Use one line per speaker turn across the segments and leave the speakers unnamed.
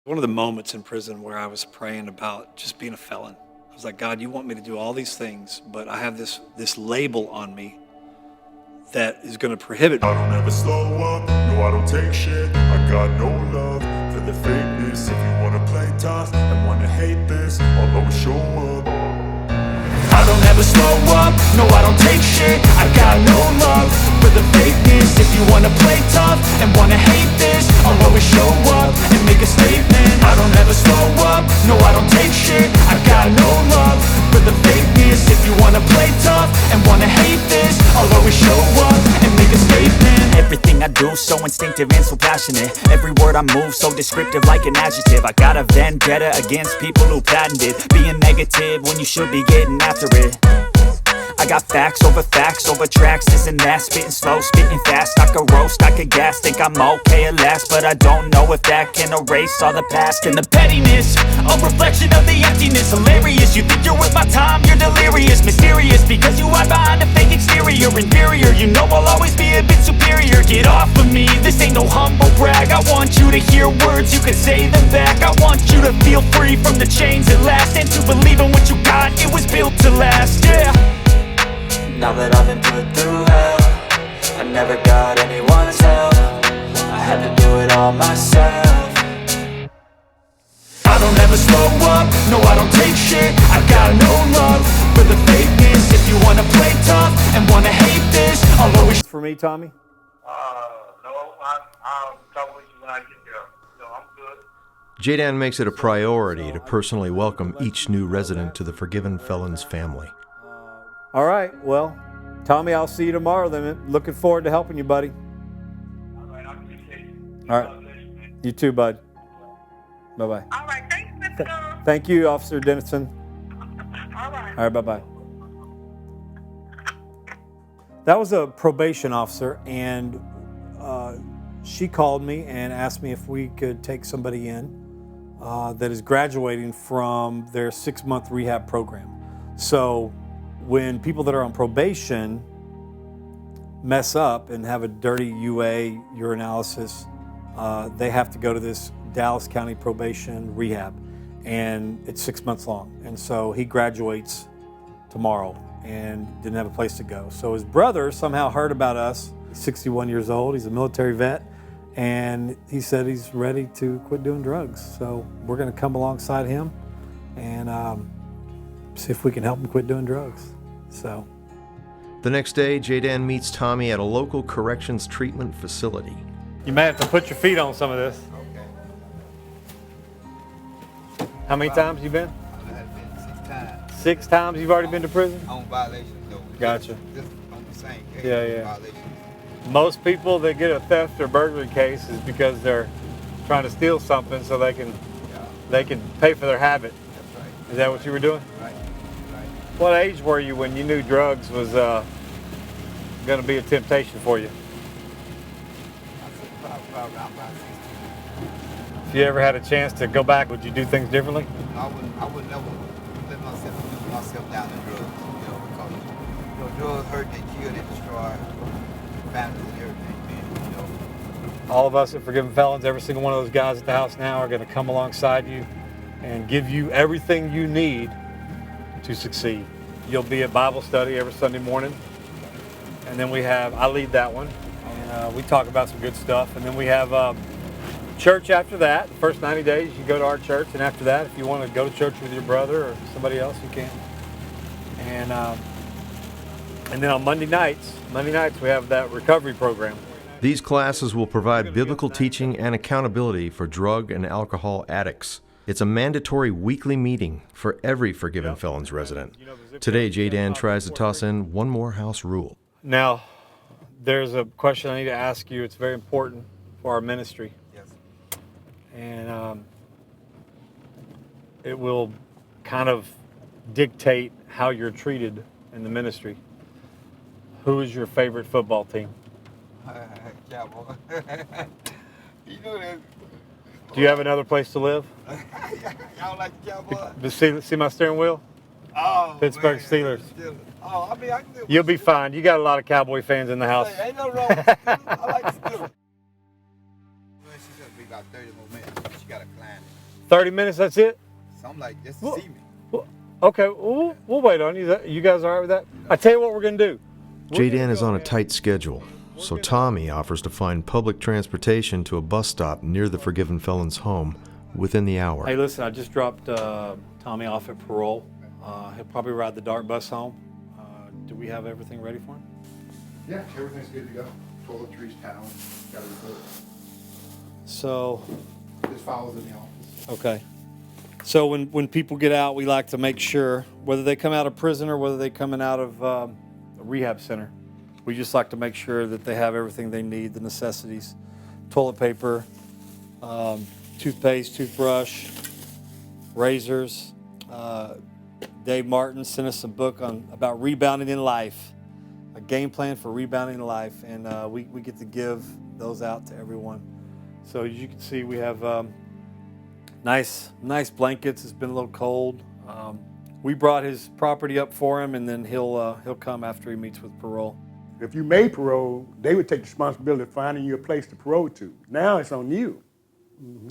One of the moments in prison where I was praying about just being a felon. I was like, God, you want me to do all these things, but I have this label on me that is going to prohibit me.
I don't ever slow up, no I don't take shit. I got no love for the fakeness. If you wanna play tough and wanna hate this, I'll always show up. I don't ever slow up, no I don't take shit. I got no love for the fakeness. If you wanna play tough and wanna hate this, I'll always show up and make a statement. I don't ever slow up, no I don't take shit. I got no love for the fakeness. If you wanna play tough and wanna hate this, I'll always show up and make a statement.
Everything I do so instinctive and so passionate. Every word I move so descriptive like an adjective. I got a vendetta against people who patented being negative when you should be getting after it. I got facts over tracks, this and that. Spitting slow, spitting fast, I could roast, I could gas. Think I'm okay at last, but I don't know if that can erase all the past. And the pettiness, a reflection of the emptiness. Hilarious, you think you're worth my time, you're delirious. Mysterious, because you hide behind a fake exterior. Inferior, you know I'll always be a bit superior. Get off of me, this ain't no humble brag. I want you to hear words, you can say them back. I want you to feel free from the chains at last, and to believe in what you got, it was built to last, yeah.
Now that I've been put through hell, I never got anyone's help. I had to do it all myself.
I don't ever slow up, no I don't take shit. I got no love for the fakeness. If you wanna play tough and wanna hate this, I'll always.
For me, Tommy?
No, I'll talk with you when I get there. So I'm good.
J-Dan makes it a priority to personally welcome each new resident to the Forgiven Felons family.
All right, well, Tommy, I'll see you tomorrow then. Looking forward to helping you, buddy.
All right, I appreciate you.
All right. You too, bud. Bye-bye.
All right, thanks, Mr.
Thank you, Officer Dennison.
All right.
All right, bye-bye. That was a probation officer, and she called me and asked me if we could take somebody in that is graduating from their 6-month rehab program. So when people that are on probation mess up and have a dirty UA, urinalysis, they have to go to this Dallas County probation rehab, and it's 6 months long. And so he graduates tomorrow and didn't have a place to go. So his brother somehow heard about us. He's 61 years old, he's a military vet, and he said he's ready to quit doing drugs. So we're gonna come alongside him and see if we can help him quit doing drugs. So
The next day, J-Dan meets Tommy at a local corrections treatment facility.
you may have to put your feet on some of this.
Okay.
How many times you been?
I've been 6 times.
6 times you've already been to prison?
On violations, though.
Gotcha.
Just on the same case.
Yeah.
Violations.
Most people that get a theft or burglary case is because they're trying to steal something so they can pay for their habit.
That's right.
Is that what you were doing?
Right.
What age were you when you knew drugs was going to be a temptation for you?
I said probably around 16.
If you ever had a chance to go back, would you do things differently?
I would never let myself down in drugs, because drugs hurt, they kill, they destroy families and everything, man.
All of us at Forgiven Felons, every single one of those guys at the house now are going to come alongside you and give you everything you need to succeed. You'll be at Bible study every Sunday morning, and then I lead that one, and we talk about some good stuff, and then we have church after that. The first 90 days you go to our church, and after that, if you want to go to church with your brother or somebody else, you can. And then on Monday nights we have that recovery program.
These classes will provide biblical teaching and accountability for drug and alcohol addicts. It's a mandatory weekly meeting for every Forgiven Felons resident. Today, J-Dan tries to toss in one more house rule.
Now, there's a question I need to ask you. It's very important for our ministry.
Yes.
And it will kind of dictate how you're treated in the ministry. Who is your favorite football team?
Cowboy. You know that.
Do you have another place to live?
Y'all like the Cowboy?
See my steering wheel?
Oh,
Pittsburgh
man.
Steelers.
Oh, I mean, I can live with
You'll be fine. You got a lot of Cowboy fans in the house.
Hey, ain't nothing wrong with the Steelers. I like the Steelers. be about 30 more minutes, but you gotta climb it.
30 minutes, that's it?
Something like just to see me.
Well, okay, we'll wait on you. You guys all right with that? I tell you what we're going to do.
J-Dan is on a tight schedule, so Tommy offers to find public transportation to a bus stop near the Forgiven Felon's home within the hour.
Hey, listen, I just dropped Tommy off at parole. He'll probably ride the dark bus home. Do we have everything ready for him?
Yeah, everything's good to go. Toiletries, towels, got everything.
So,
Just follows in the office.
okay. So when people get out, we like to make sure, whether they come out of prison or whether they're coming out of a rehab center, we just like to make sure that they have everything they need, the necessities, toilet paper, toothpaste, toothbrush, razors. Dave Martin sent us a book about rebounding in life, a game plan for rebounding in life, and we get to give those out to everyone. So as you can see, we have nice blankets. It's been a little cold. We brought his property up for him, and then he'll come after he meets with parole.
If you made parole, they would take the responsibility of finding you a place to parole to. Now it's on you.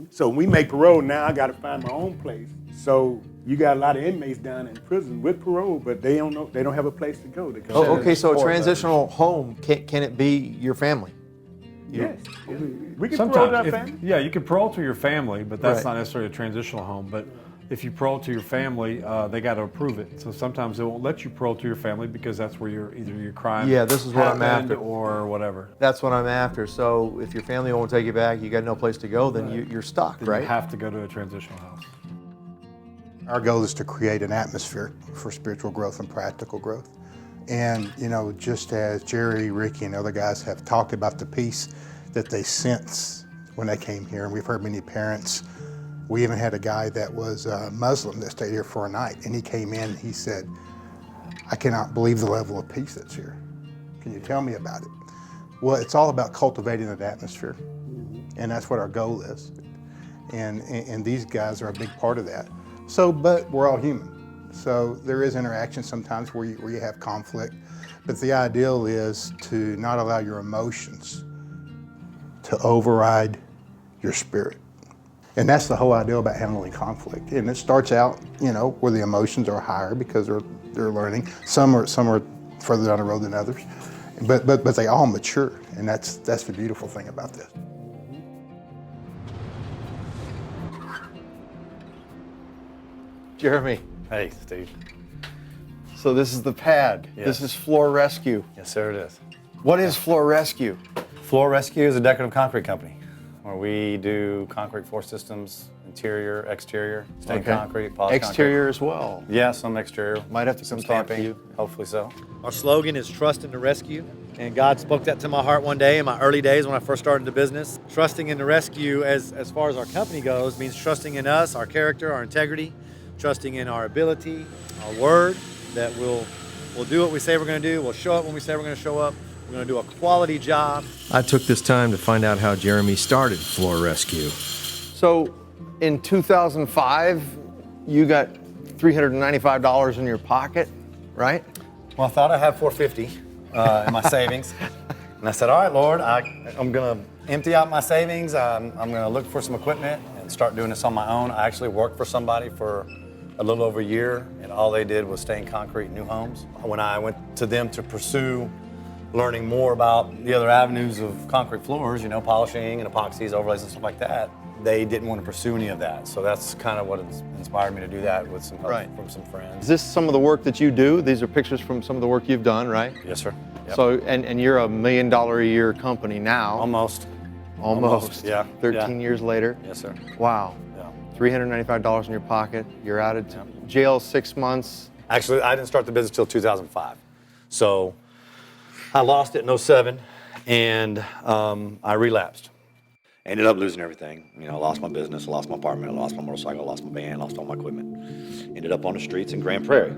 So when we make parole, now I got to find my own place. So you got a lot of inmates down in prison with parole, but they don't know, they don't have a place to go.
Oh, okay, so a transitional home, can it be your family?
Yes. We can parole to our family.
Yeah, you can parole to your family, but that's
Right.
not necessarily a transitional home. But if you parole to your family, they got to approve it. So sometimes they won't let you parole to your family because that's where either your crime
Yeah, this is what I'm
happened
after.
or whatever.
That's what I'm after. So if your family won't take you back, you got no place to go, then you're stuck,
Then
right?
you have to go to a transitional house.
Our goal is to create an atmosphere for spiritual growth and practical growth. And, you know, just as Jerry, Ricky, and other guys have talked about the peace that they sense when they came here, and we've heard many parents. We even had a guy that was Muslim that stayed here for a night, and he came in and he said, I cannot believe the level of peace that's here. Can you tell me about it? Well, it's all about cultivating that atmosphere, and that's what our goal is. And these guys are a big part of that. So, but we're all human. So there is interaction sometimes where you have conflict, but the ideal is to not allow your emotions to override your spirit. And that's the whole idea about handling conflict. And it starts out, you know, where the emotions are higher because they're learning. Some are further down the road than others, but they all mature, and that's the beautiful thing about this.
Jeremy,
Hey, Steve.
so this is the pad.
Yes.
This is Floor Rescue.
Yes, sir, it is.
What is Floor Rescue?
Floor Rescue is a decorative concrete company where we do concrete floor systems, interior, exterior, stained concrete, polished
Exterior as well.
concrete. Yeah, some exterior.
Might have to
some
come talk to
stamping.
you.
Hopefully so.
Our slogan is trust in the rescue. And God spoke that to my heart one day in my early days when I first started the business. Trusting in the rescue as far as our company goes means trusting in us, our character, our integrity, trusting in our ability, our word, that we'll do what we say we're going to do. We'll show up when we say we're going to show up. We're going to do a quality job.
I took this time to find out how Jeremy started Floor Rescue. So in 2005, you got $395 in your pocket, right?
Well, I thought I had $450 in my savings. And I said, all right, Lord, I'm going to empty out my savings. I'm going to look for some equipment and start doing this on my own. I actually worked for somebody for a little over a year, and all they did was stained concrete in new homes. When I went to them to pursue learning more about the other avenues of concrete floors, you know, polishing and epoxies, overlays and stuff like that, they didn't want to pursue any of that. So that's kind of what inspired me to do that with some help from some friends.
Is this some of the work that you do? These are pictures from some of the work you've done, right?
Yes, sir. Yep.
So, and you're a $1 million a year company now.
Almost. Yeah.
13 years later.
Yes, sir.
Wow.
Yeah.
$395 in your pocket. You're out of jail 6 months.
Actually, I didn't start the business till 2005. So I lost it in 07, and I relapsed. Ended up losing everything. You know, I lost my business, I lost my apartment, I lost my motorcycle, I lost my van, lost all my equipment. Ended up on the streets in Grand Prairie.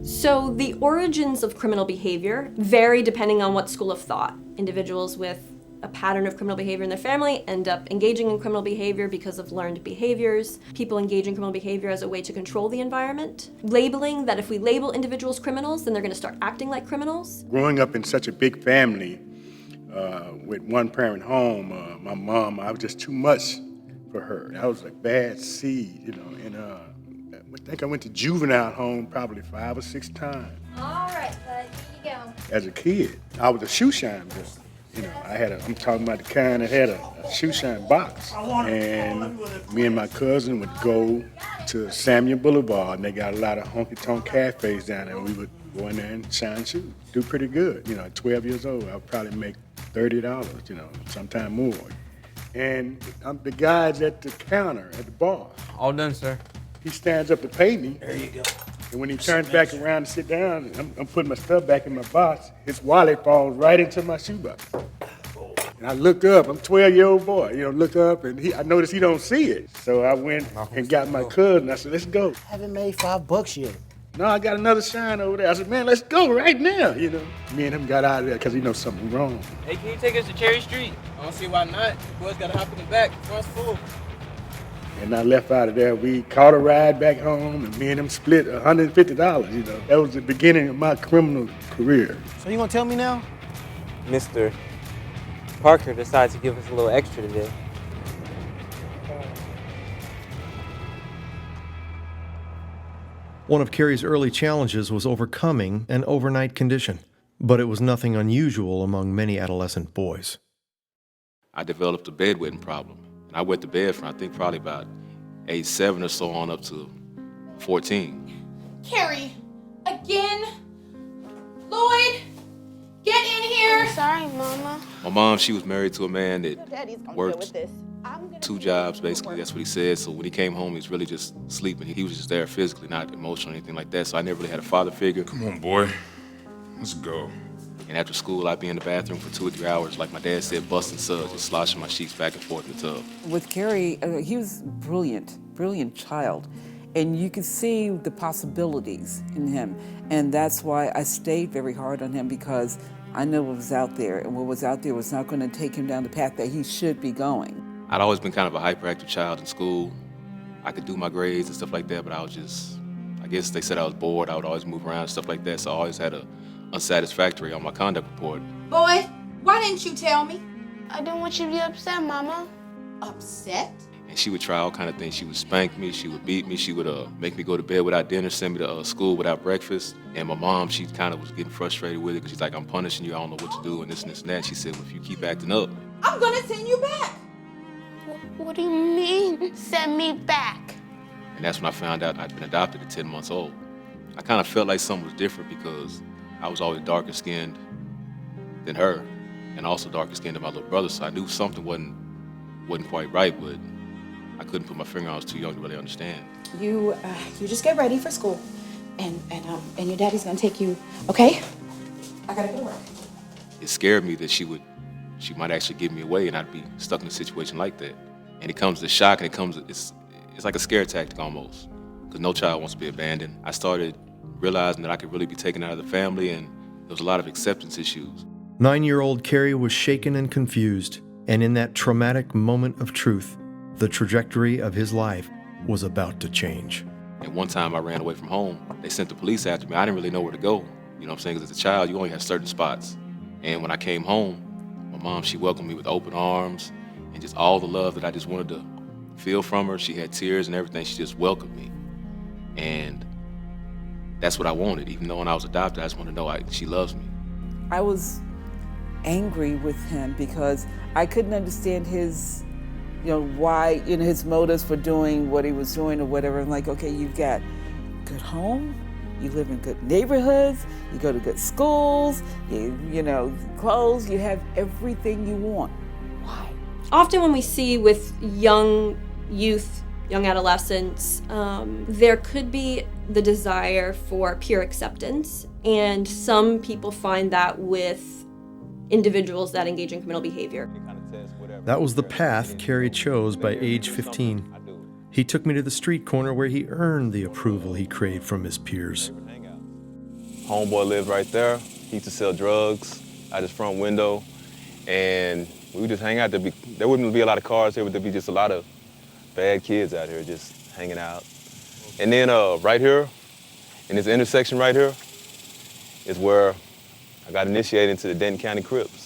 So the origins of criminal behavior vary depending on what school of thought. Individuals with a pattern of criminal behavior in their family end up engaging in criminal behavior because of learned behaviors. People engage in criminal behavior as a way to control the environment. Labeling, that if we label individuals criminals, then they're going to start acting like criminals.
Growing up in such a big family, with one parent home. My mom, I was just too much for her. I was a bad seed, you know, and I think I went to juvenile home probably 5 or 6 times.
All right, bud, here you go.
As a kid, I was a shoe shine business. You know, I'm talking about the kind that had a shoe shine box. And me and my cousin would go to Samuel Boulevard, and they got a lot of honky-tonk cafes down there. We would go in there and shine shoes. Do pretty good. You know, at 12 years old, I would probably make $30, you know, sometime more. And the guy's at the counter at the bar.
All done, sir.
He stands up to pay me.
There you go.
And when he turns back around to sit down, I'm putting my stuff back in my box. His wallet falls right into my shoebox. And I look up. I'm a 12-year-old boy. You know, look up, and I noticed he don't see it. So I went and got my cousin. I said, let's go.
Haven't made $5 yet.
No, I got another shine over there. I said, man, let's go right now. You know, me and him got out of there because he knows something wrong.
Hey, can you take us to Cherry Street? I don't see why not. Boys gotta hop in the back. Front's full.
And I left out of there. We caught a ride back home, and me and him split $150, you know. That was the beginning of my criminal career.
So you gonna tell me now?
Mr. Parker decides to give us a little extra today.
One of Carrie's early challenges was overcoming an overnight condition, but it was nothing unusual among many adolescent boys.
I developed a bedwetting problem. And I wet the bed from, I think, probably about age 7 or so on up to 14.
Carrie, again? Lloyd, get in here.
I'm sorry, Mama.
My mom, she was married to a man that worked 2 jobs, basically. That's what he said. So when he came home, he was really just sleeping. He was just there physically, not emotionally or anything like that. So I never really had a father figure.
Come on, boy. Let's go.
And after school, I'd be in the bathroom for 2 or 3 hours, like my dad said, busting suds, just sloshing my sheets back and forth in the tub.
With Carrie, he was brilliant child. And you could see the possibilities in him. And that's why I stayed very hard on him, because I knew what was out there. And what was out there was not going to take him down the path that he should be going.
I'd always been kind of a hyperactive child in school. I could do my grades and stuff like that, but I was just, I guess they said I was bored. I would always move around and stuff like that. So I always had a unsatisfactory on my conduct report.
Boy, why didn't you tell me?
I didn't want you to be upset, Mama.
Upset?
And she would try all kind of things. She would spank me, she would beat me, she would make me go to bed without dinner, send me to school without breakfast. And my mom, she kind of was getting frustrated with it because she's like, I'm punishing you, I don't know what to do, and this and this and that. She said, well, if you keep acting up,
I'm gonna send you back.
What do you mean, send me back?
And that's when I found out I'd been adopted at 10 months old. I kind of felt like something was different because I was always darker skinned than her, and also darker skinned than my little brother, so I knew something wasn't quite right, but I couldn't put my finger on. I was too young to really understand.
You just get ready for school, and your daddy's gonna take you, okay? I gotta go to work.
It scared me that she might actually give me away and I'd be stuck in a situation like that. And it comes to shock, and it's like a scare tactic almost, because no child wants to be abandoned. I started realizing that I could really be taken out of the family, and there was a lot of acceptance issues.
9-year-old Carrie was shaken and confused, and in that traumatic moment of truth, the trajectory of his life was about to change.
And one time I ran away from home. They sent the police after me. I didn't really know where to go. You know what I'm saying? Because as a child, you only have certain spots. And when I came home, my mom, she welcomed me with open arms and just all the love that I just wanted to feel from her. She had tears and everything. She just welcomed me. And that's what I wanted. Even though when I was adopted, I just wanted to know she loves me.
I was angry with him because I couldn't understand his, why, his motives for doing what he was doing or whatever. I'm like, okay, you've got good home, you live in good neighborhoods, you go to good schools, clothes, you have everything you want. Why?
Often when we see with young youth, young adolescents, there could be the desire for peer acceptance, and some people find that with individuals that engage in criminal behavior.
That was the path Carrie chose by age 15. He took me to the street corner where he earned the approval he craved from his peers.
Homeboy lived right there. He used to sell drugs out his front window, and we would just hang out. There wouldn't be a lot of cars here, but there'd be just a lot of bad kids out here just hanging out. And then right here, in this intersection right here, is where I got initiated into the Denton County Crips.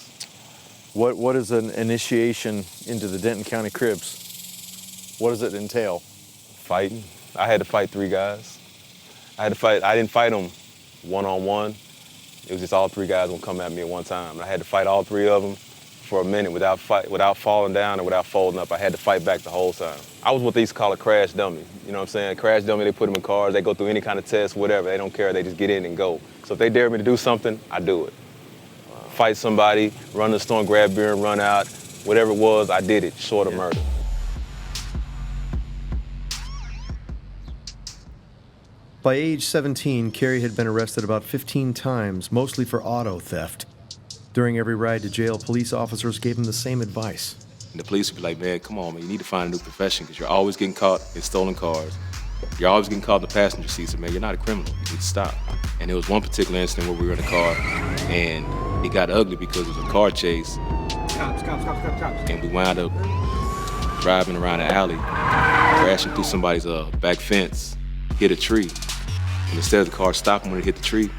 What is an initiation into the Denton County Crips? What does it entail?
Fighting. I had to fight 3 guys. I didn't fight them one-on-one. It was just all 3 guys gonna come at me at one time. And I had to fight all 3 of them for a minute without falling down and without folding up. I had to fight back the whole time. I was what they used to call a crash dummy. You know what I'm saying? Crash dummy, they put them in cars, they go through any kind of test, whatever. They don't care, they just get in and go. So if they dare me to do something, I do it. Fight somebody, run to the store and grab beer and run out. Whatever it was, I did it, short of murder.
By age 17, Kerry had been arrested about 15 times, mostly for auto theft. During every ride to jail, police officers gave him the same advice.
And the police would be like, man, come on, man, you need to find a new profession because you're always getting caught in stolen cars. You're always getting caught in the passenger seat, so man, you're not a criminal, you need to stop. And there was one particular incident where we were in a car and it got ugly because it was a car chase.
Cops.
And we wound up driving around the alley, crashing through somebody's back fence, hit a tree. And instead of the car stopping when it hit the tree,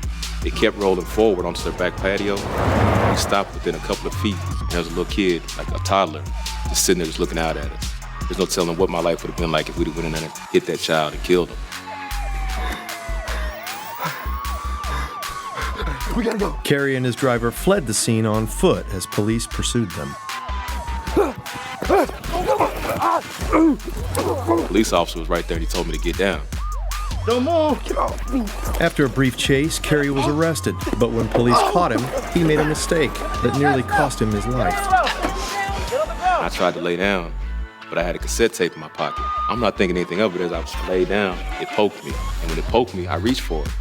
it kept rolling forward onto their back patio. We stopped within a couple of feet, and there was a little kid, like a toddler, just sitting there just looking out at us. There's no telling what my life would have been like if we'd have went in there and hit that child and killed him.
We gotta go. Kerry and his driver fled the scene on foot as police pursued them.
The police officer was right there and he told me to get down.
Don't move. Get off.
After a brief chase, Kerry was arrested, but when police caught him, he made a mistake that nearly cost him his life.
I tried to lay down, but I had a cassette tape in my pocket. I'm not thinking anything of it. As I was laid down, it poked me. And when it poked me, I reached for it.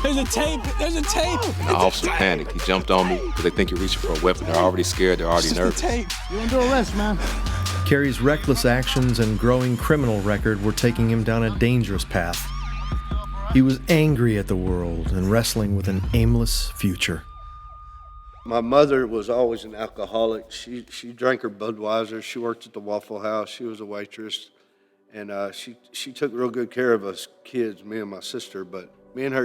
There's a tape. There's a tape.
And the officer panicked. He jumped on me because they think you're reaching for a weapon. They're already scared. They're already nervous.
Tape. You're under arrest, man.
Kerry's reckless actions and growing criminal record were taking him down a dangerous path. He was angry at the world and wrestling with an aimless future.
My mother was always an alcoholic. She drank her Budweiser. She worked at the Waffle House. She was a waitress. And she took real good care of us kids, me and my sister. But me and her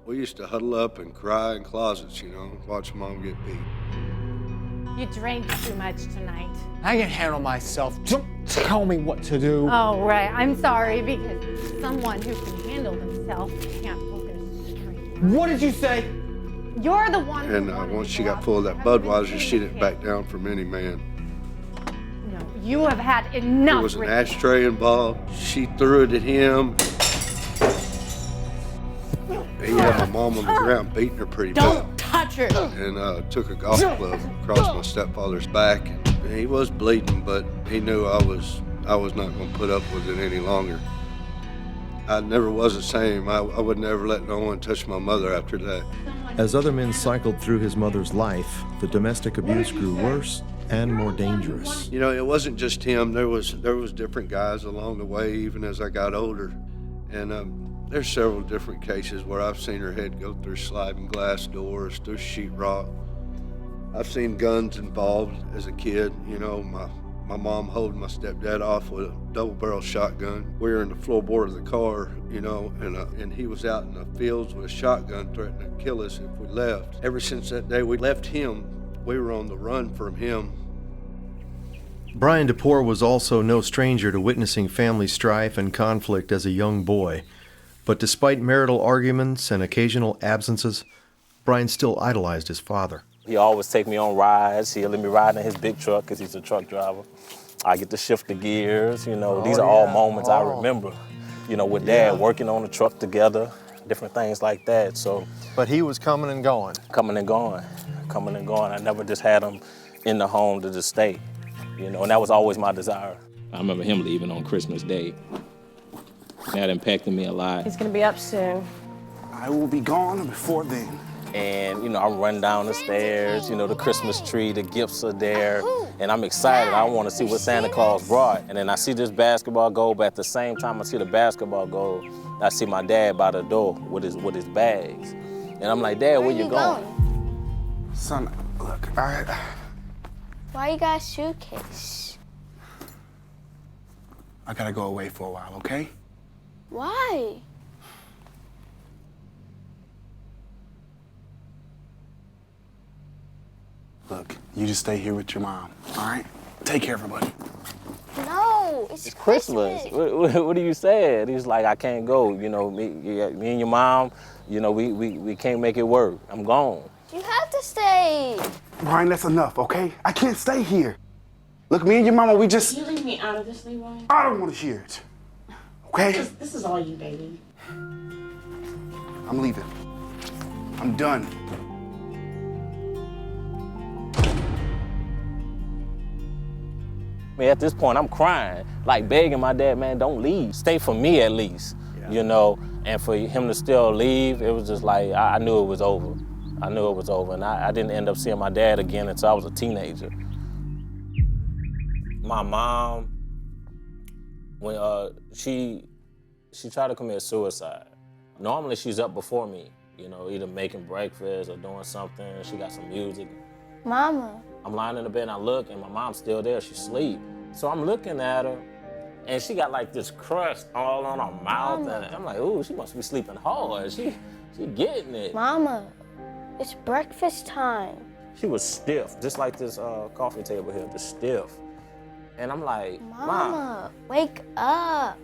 we used to huddle up and cry in closets, you know, watch Mom get beat.
You drank too much tonight.
I can handle myself. Don't tell me what to do.
Oh, right. I'm sorry, because someone who can handle themselves can't walk in a street.
What did you say?
You're the one
And once she got full of that Budweiser, she didn't back down from any man.
No, you have had enough.
There was an ashtray involved. She threw it at him. He had my mom on the ground beating her pretty bad.
Don't touch her.
And took a golf club across my stepfather's back. And he was bleeding, but he knew I was not going to put up with it any longer. I never was the same. I would never let no one touch my mother after that.
As other men cycled through his mother's life, the domestic abuse grew worse and more dangerous.
You know, it wasn't just him. There was different guys along the way, even as I got older. And there's several different cases where I've seen her head go through sliding glass doors, through sheetrock. I've seen guns involved as a kid. You know, my mom holding my stepdad off with a double-barrel shotgun. We were in the floorboard of the car, you know, and he was out in the fields with a shotgun threatening to kill us if we left. Ever since that day we left him, we were on the run from him.
Brian DePore was also no stranger to witnessing family strife and conflict as a young boy. But despite marital arguments and occasional absences, Brian still idolized his father.
He always take me on rides. He'll let me ride in his big truck because he's a truck driver. I get to shift the gears, you know. These are all moments I remember, you know, with Dad working on the truck together, different things like that, so.
But he was coming and going.
Coming and going, coming and going. I never just had him in the home to just stay, you know, and that was always my desire.
I remember him leaving on Christmas Day. That impacted me a lot.
He's gonna be up soon.
I will be gone before then.
And, you know, I'm running down the stairs, you know, the Christmas tree, the gifts are there, and I'm excited. I want to see what Santa Claus brought. And then I see this basketball goal, but at the same time I see the basketball goal, I see my dad by the door with his bags. And I'm like, Dad, where you going?
Son, look,
Why you got a suitcase?
I gotta go away for a while, okay?
Why?
Look,
You just stay here with your mom, all right? Take care, everybody.
No, it's
Christmas. What are you saying? He's like, I can't go. You know, me and your mom, you know, we can't make it work. I'm gone.
You have to stay.
Brian, that's enough, okay? I can't stay here. Look, me and your mama, we just...
Can you leave me out of this, Leroy?
I don't want to hear it, okay?
This is all you, baby.
I'm leaving. I'm done.
I mean, at this point, I'm crying, like begging my dad, man, don't leave. Stay for me at least, you know? And for him to still leave, it was just like, I knew it was over. I knew it was over, and I didn't end up seeing my dad again until I was a teenager. My mom, when she tried to commit suicide. Normally she's up before me, you know, either making breakfast or doing something. She got some music.
Mama.
I'm lying in the bed and I look and my mom's still there, she's asleep. So I'm looking at her and she got like this crust all on her mouth.
Mama.
And I'm like, ooh, she must be sleeping hard. She getting it.
Mama, it's breakfast time.
She was stiff, just like this coffee table here, just stiff. And I'm like, Mom.
Mama, wake up.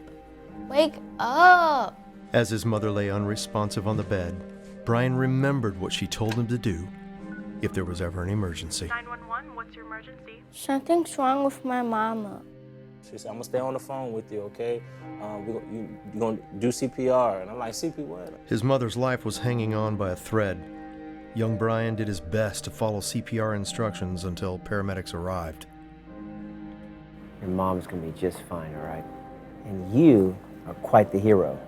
Wake up.
As his mother lay unresponsive on the bed, Brian remembered what she told him to do if there was ever an emergency.
911, what's your emergency?
Something's wrong with my mama.
She said, I'm gonna stay on the phone with you, okay? You're gonna do CPR. And I'm like, CPR what?
His mother's life was hanging on by a thread. Young Brian did his best to follow CPR instructions until paramedics arrived.
Your mom's gonna be just fine, all right? And you are quite the hero.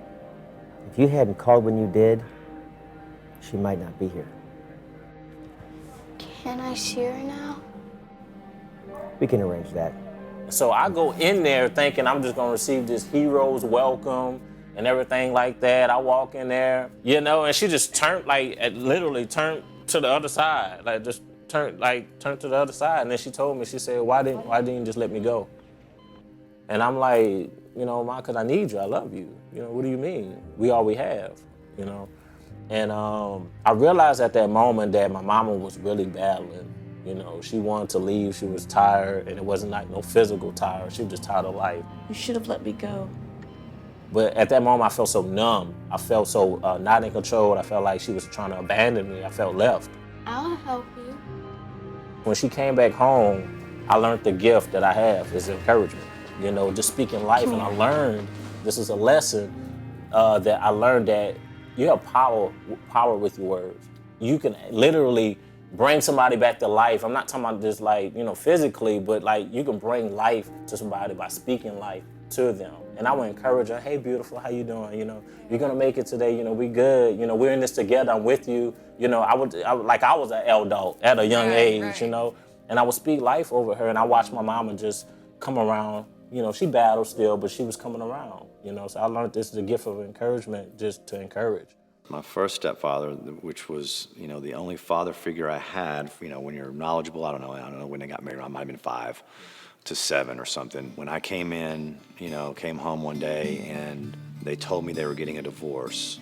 If you hadn't called when you did, she might not be here.
Can I see her now?
We can arrange that.
So I go in there thinking I'm just gonna receive this hero's welcome and everything like that. I walk in there, you know, and she just turned, like, literally turned to the other side, like just turned to the other side. And then she told me, she said, why didn't you just let me go? And I'm like, you know, Ma, because I need you, I love you. You know, what do you mean? We all we have, you know? And I realized at that moment that my mama was really battling. You know, she wanted to leave, she was tired, and it wasn't like no physical tired, she was just tired of life.
You should have let me go.
But at that moment, I felt so numb. I felt so not in control. I felt like she was trying to abandon me. I felt left.
I'll help you.
When she came back home, I learned the gift that I have is encouragement. You know, just speaking life. And I learned, this is a lesson that I learned that you have power with your words. You can literally bring somebody back to life. I'm not talking about just like, you know, physically, but like you can bring life to somebody by speaking life to them. And I would encourage her, hey, beautiful, how you doing? You know, you're gonna make it today, you know, we good. You know, we're in this together, I'm with you. You know, I was an adult at a young age, you know, and I would speak life over her and I watched my mama just come around. You know, she battled still, but she was coming around, you know, so I learned this is a gift of encouragement, just to encourage.
My first stepfather, which was, you know, the only father figure I had, you know, when you're knowledgeable, I don't know when they got married, I might have been 5 to 7 or something. When I came home one day and they told me they were getting a divorce,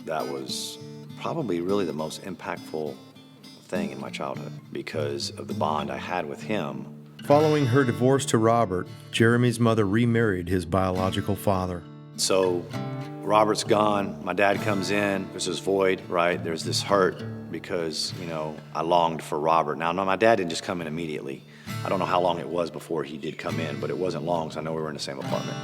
that was probably really the most impactful thing in my childhood because of the bond I had with him.
Following her divorce to Robert, Jeremy's mother remarried his biological father.
So Robert's gone, my dad comes in, there's this void, right? There's this hurt because, you know, I longed for Robert. Now, no, my dad didn't just come in immediately. I don't know how long it was before he did come in, but it wasn't long, so I know we were in the same apartment.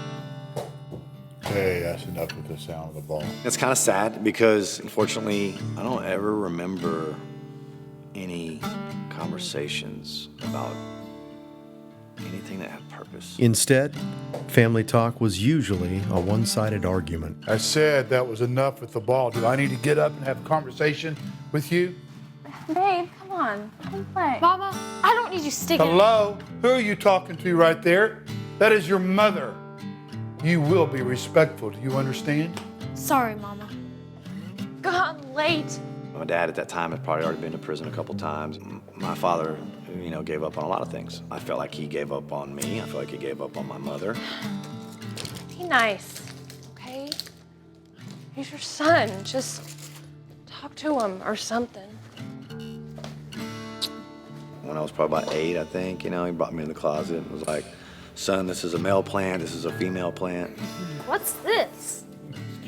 Hey, that's enough with the sound of the ball.
It's kind of sad because, unfortunately, I don't ever remember any conversations about anything that had purpose.
Instead, family talk was usually a one-sided argument.
I said that was enough with the ball. Do I need to get up and have a conversation with you?
Babe, come on. Come play. Mama, I don't need you sticking.
Hello? Who are you talking to right there? That is your mother. You will be respectful. Do you understand?
Sorry, Mama. God, late.
My dad at that time had probably already been to prison a couple times. My father, you know, gave up on a lot of things. I felt like he gave up on me. I felt like he gave up on my mother.
Be nice, okay? He's your son. Just talk to him or something.
when I was probably about 8, I think. You know, he brought me in the closet and was like, son, this is a male plant, this is a female plant.
What's this?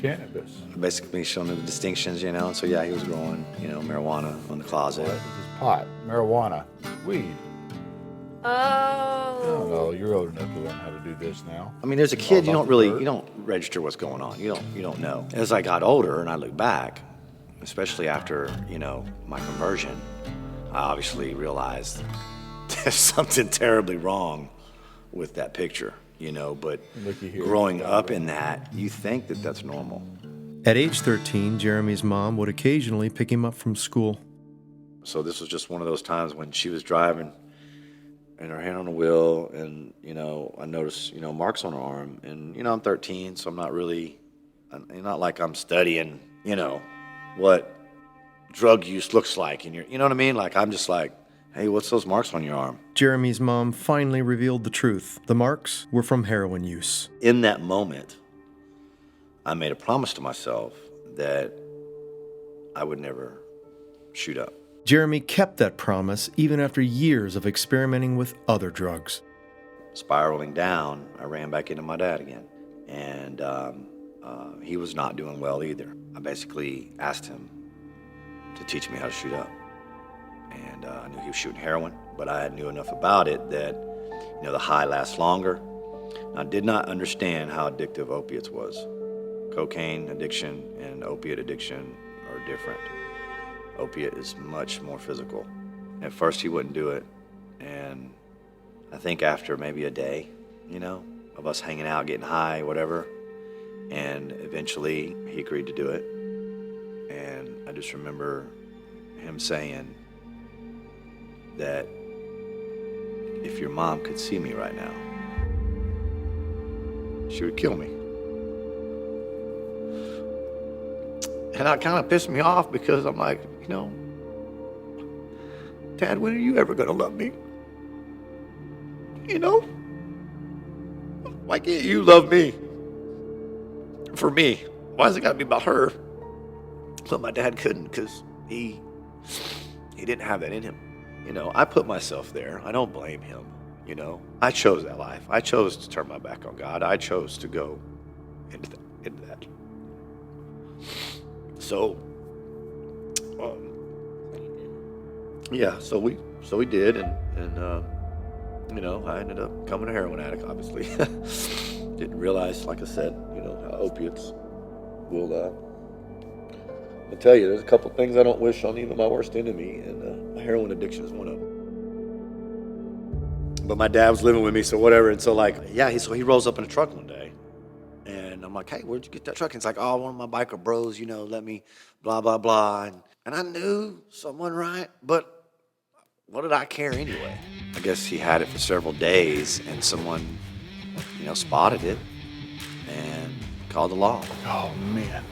Cannabis.
Basically showing him the distinctions, you know. So yeah, he was growing, you know, marijuana in the closet.
This is pot, marijuana, weed. I don't know, you're old enough to learn how to do this now.
I mean, as a kid, you don't register what's going on. You don't know. As I got older and I look back, especially after, you know, my conversion, I obviously realized there's something terribly wrong with that picture, you know, but growing up in that, you think that that's normal.
At age 13, Jeremy's mom would occasionally pick him up from school.
So this was just one of those times when she was driving and her hand on the wheel, and, you know, I noticed, you know, marks on her arm. And, you know, I'm 13, so I'm not like I'm studying, you know, what drug use looks like. And you know what I mean? Like, I'm just like, hey, what's those marks on your arm?
Jeremy's mom finally revealed the truth. The marks were from heroin use.
In that moment, I made a promise to myself that I would never shoot up.
Jeremy kept that promise even after years of experimenting with other drugs.
Spiraling down, I ran back into my dad again. And he was not doing well either. I basically asked him to teach me how to shoot up. And I knew he was shooting heroin, but I knew enough about it that, you know, the high lasts longer. I did not understand how addictive opiates was. Cocaine addiction and opiate addiction are different. Opiate is much more physical. At first, he wouldn't do it, and I think after maybe a day, you know, of us hanging out, getting high, whatever, and eventually he agreed to do it. And I just remember him saying that if your mom could see me right now, she would kill me. And that kind of pissed me off because I'm like, you know, Dad, when are you ever gonna love me? You know? Why can't you love me? For me. Why has it gotta be about her? But my dad couldn't, because he didn't have that in him. You know, I put myself there. I don't blame him, you know? I chose that life. I chose to turn my back on God. I chose to go into that. So, yeah, so we did, and you know, I ended up becoming a heroin addict, obviously. Didn't realize, like I said, you know, how opiates will, I tell you, there's a couple things I don't wish on even my worst enemy, and heroin addiction is one of them. But my dad was living with me, so whatever, and so like, yeah, so he rolls up in a truck one day, and I'm like, hey, where'd you get that truck? And it's like, oh, one of my biker bros, you know, let me, blah, blah, blah. And I knew someone right, but what did I care anyway? I guess he had it for several days, and someone, you know, spotted it and called the law.
Oh, man.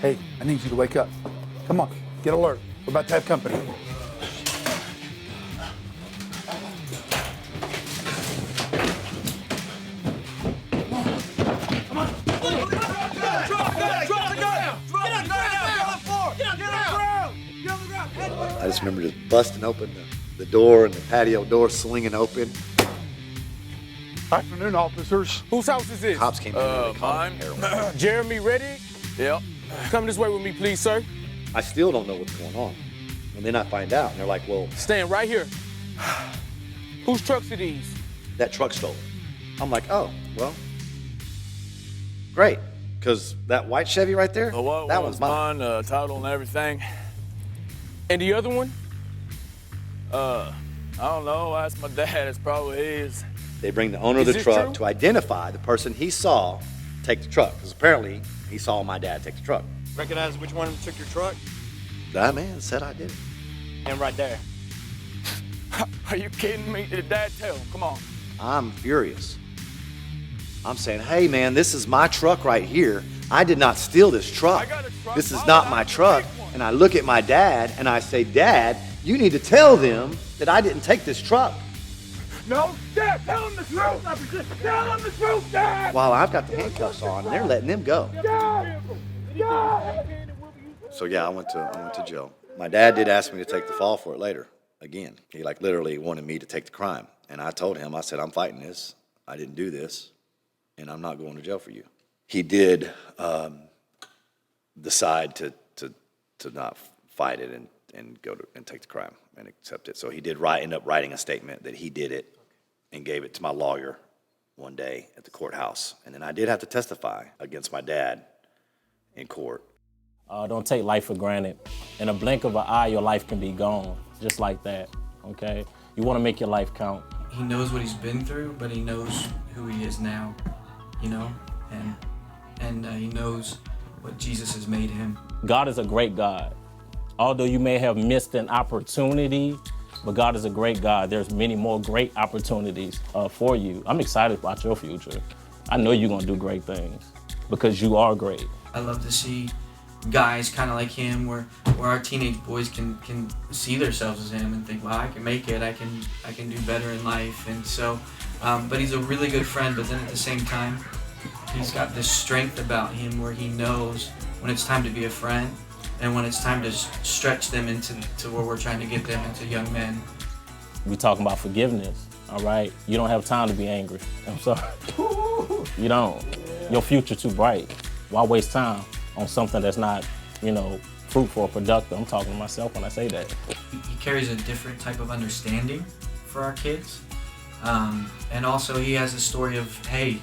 Hey, I need you to wake up. Come on, get alert. We're about to have company.
I just remember just busting open the door and the patio door swinging open.
Afternoon, officers.
Whose house is this?
Cops came in and they called
mine.
heroin.
Jeremy, ready? Yep. Come this way with me, please, sir.
I still don't know what's going on. And then I find out, and they're like, well...
Stand right here. Whose trucks are these?
That truck stolen. I'm like, oh, well, great. Because that white Chevy right there, that one's mine.
Title and everything. And the other one? I don't know. Ask my dad. It's probably his.
They bring the owner of the truck to identify the person he saw take the truck. Because apparently, he saw my dad take the truck.
Recognize which one took your truck?
That man said I did.
And right there. Are you kidding me? Did Dad tell him? Come on.
I'm furious. I'm saying, hey, man, this is my truck right here. I did not steal this truck. This is not my truck. And I look at my dad and I say, Dad, you need to tell them that I didn't take this truck.
No, Dad, tell him the truth. Tell him the truth, Dad.
While I've got the handcuffs on, and they're letting them go.
Dad.
So yeah, I went to jail. My dad did ask me to take the fall for it later. Again, he like literally wanted me to take the crime. And I told him, I said, I'm fighting this. I didn't do this, and I'm not going to jail for you. He did decide to not fight it and go to and take the crime and accept it. So he did end up writing a statement that he did it and gave it to my lawyer one day at the courthouse. And then I did have to testify against my dad in court.
Don't take life for granted. In a blink of an eye, your life can be gone, just like that, okay? You want to make your life count.
He knows what he's been through, but he knows who he is now, you know? And he knows what Jesus has made him.
God is a great God. Although you may have missed an opportunity, but God is a great God. There's many more great opportunities for you. I'm excited about your future. I know you're gonna do great things because you are great.
I love to see guys kind of like him where our teenage boys can see themselves as him and think, wow, I can make it, I can do better in life. And so, but he's a really good friend, but then at the same time, he's got this strength about him where he knows when it's time to be a friend and when it's time to stretch them into where we're trying to get them into young men.
We talking about forgiveness, all right? You don't have time to be angry. I'm sorry. You don't. Your future too bright. Why waste time on something that's not, you know, fruitful or productive? I'm talking to myself when I say that.
He carries a different type of understanding for our kids. And also he has a story of, hey,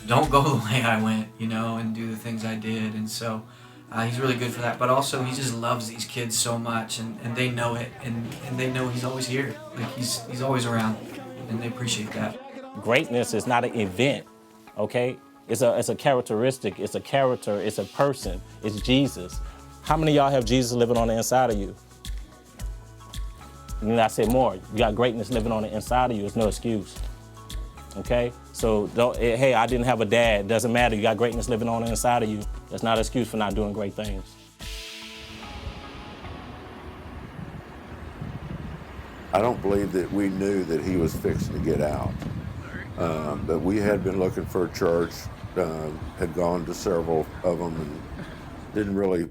don't go the way I went, you know, and do the things I did. And so he's really good for that. But also he just loves these kids so much, and they know it, and they know he's always here. Like he's always around, and they appreciate that.
Greatness is not an event, okay? It's a characteristic, it's a character, it's a person, it's Jesus. How many of y'all have Jesus living on the inside of you? And I say more, you got greatness living on the inside of you, it's no excuse, okay? So, hey, I didn't have a dad, doesn't matter, you got greatness living on the inside of you. That's not an excuse for not doing great things.
I don't believe that we knew that he was fixing to get out. But we had been looking for a church, had gone to several of them and didn't really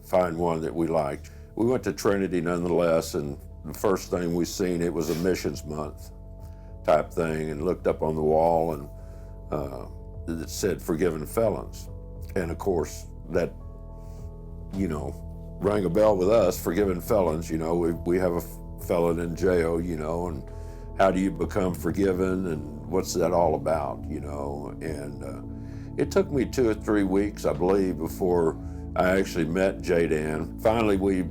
find one that we liked. We went to Trinity nonetheless, and the first thing we seen, it was a missions month type thing, and looked up on the wall and it said forgiven felons. And of course that, you know, rang a bell with us, forgiven felons, you know, we have a felon in jail, you know, and how do you become forgiven and what's that all about, you know? And it took me 2 or 3 weeks, I believe, before I actually met Jadan. Finally, we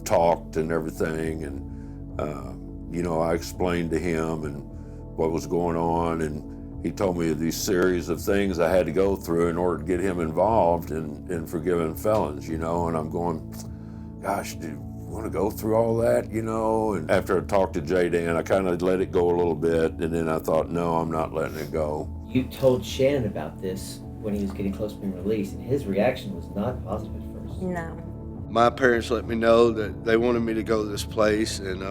talked and everything, and you know, I explained to him and what was going on, and he told me of these series of things I had to go through in order to get him involved in forgiving felons, you know, and I'm going, gosh, dude, want to go through all that, you know? And after I talked to Jadan, I kind of let it go a little bit, and then I thought, no, I'm not letting it go.
You told Shannon about this when he was getting close to being released, and his reaction was not positive at first.
No.
My parents let me know that they wanted me to go to this place, and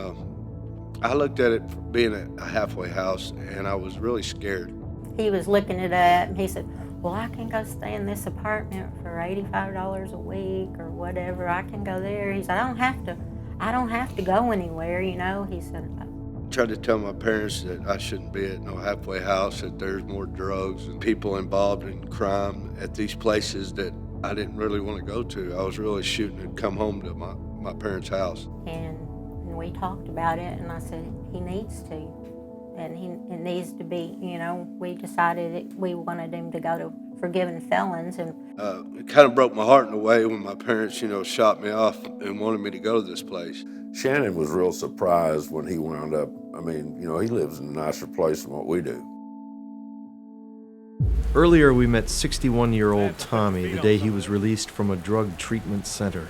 I looked at it being a halfway house, and I was really scared.
He was looking it up, and he said, well, I can go stay in this apartment for $85 a week or whatever. I can go there. He said, I don't have to go anywhere, you know. He said,
I tried to tell my parents that I shouldn't be at no halfway house, that there's more drugs and people involved in crime at these places that I didn't really want to go to. I was really shooting to come home to my parents' house.
And we talked about it, and I said, he needs to. And it needs to be, you know, we decided that we wanted him to go to forgiven felons. And
it kind of broke my heart in a way when my parents, you know, shot me off and wanted me to go to this place.
Shannon was real surprised when he wound up. I mean, you know, he lives in a nicer place than what we do.
Earlier, we met 61-year-old Tommy the day he was released from a drug treatment center.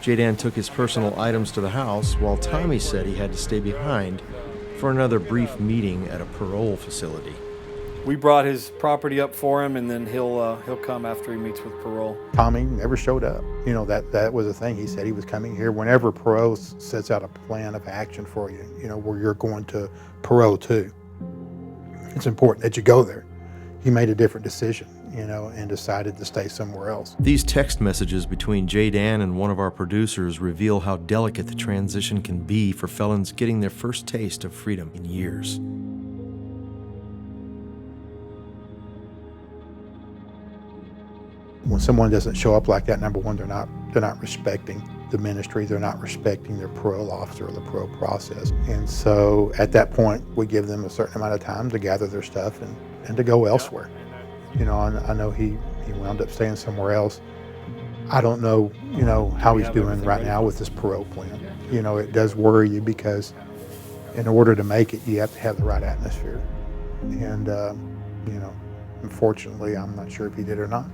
Jadan took his personal items to the house, while Tommy said he had to stay behind for another brief meeting at a parole facility.
We brought his property up for him, and then he'll come after he meets with parole.
Tommy never showed up. You know, that was the thing. He said he was coming here whenever parole sets out a plan of action for you, you know, where you're going to parole too. It's important that you go there. He made a different decision. and decided to stay somewhere else.
These text messages between J. Dan and one of our producers reveal how delicate the transition can be for felons getting their first taste of freedom in years.
When someone doesn't show up like that, number one, they're not respecting the ministry, they're not respecting their parole officer or the parole process. And so at that point, we give them a certain amount of time to gather their stuff and to go elsewhere. I know he wound up staying somewhere else. I don't know, how he's doing right now with this parole plan. It does worry you because in order to make it, you have to have the right atmosphere. And, unfortunately, I'm not sure if he did or not.